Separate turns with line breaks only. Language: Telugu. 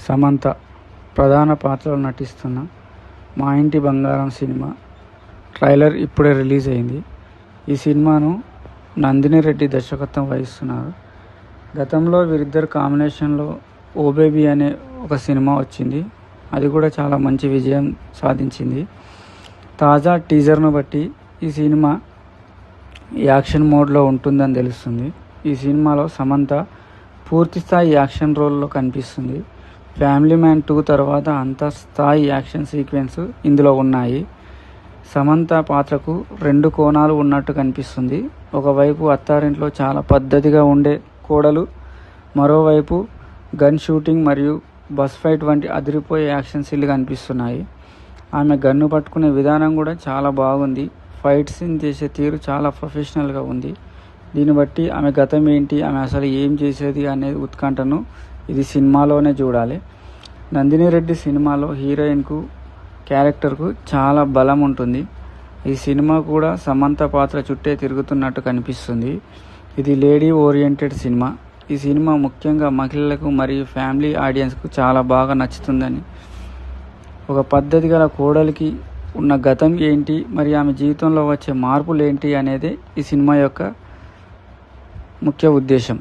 సమంత ప్రధాన పాత్రలో నటిస్తున్న మా ఇంటి బంగారం సినిమా ట్రైలర్ ఇప్పుడే రిలీజ్ అయింది. ఈ సినిమాను నందిని రెడ్డి దర్శకత్వం వహిస్తున్నారు. గతంలో వీరిద్దరు కాంబినేషన్లో ఓ బేబీ అనే ఒక సినిమా వచ్చింది. అది కూడా చాలా మంచి విజయం సాధించింది. తాజా టీజర్ను బట్టి ఈ సినిమా యాక్షన్ మోడ్లో ఉంటుందని తెలుస్తుంది. ఈ సినిమాలో సమంత పూర్తిస్థాయి యాక్షన్ రోల్లో కనిపిస్తుంది. ఫ్యామిలీ మ్యాన్ 2 తర్వాత అంతస్థాయి యాక్షన్ సీక్వెన్స్ ఇందులో ఉన్నాయి. సమంత పాత్రకు 2 కోణాలు ఉన్నట్టు కనిపిస్తుంది. ఒకవైపు అత్తారింట్లో చాలా పద్ధతిగా ఉండే కోడలు, మరోవైపు గన్ షూటింగ్ మరియు బస్ ఫైట్ వంటి అదిరిపోయే యాక్షన్ సీన్లు కనిపిస్తున్నాయి. ఆమె గన్ను పట్టుకునే విధానం కూడా చాలా బాగుంది. ఫైట్ సీన్ చేసే తీరు చాలా ప్రొఫెషనల్గా ఉంది. దీన్ని బట్టి ఆమె గతం ఏంటి, ఆమె అసలు ఏం చేసేది అనే ఉత్కంఠను ఇది సినిమాలోనే చూడాలి. నందిని రెడ్డి సినిమాలో హీరోయిన్కు క్యారెక్టర్కు చాలా బలం ఉంటుంది. ఈ సినిమా కూడా సమంత పాత్ర చుట్టే తిరుగుతున్నట్టు కనిపిస్తుంది. ఇది లేడీ ఓరియంటెడ్ సినిమా. ఈ సినిమా ముఖ్యంగా మహిళలకు మరియు ఫ్యామిలీ ఆడియన్స్కు చాలా బాగా నచ్చుతుందని, ఒక పద్ధతి గల కోడలికి ఉన్న గతం ఏంటి, మరి ఆమె జీవితంలో వచ్చే మార్పులు ఏంటి అనేది ఈ సినిమా యొక్క ముఖ్య ఉద్దేశం.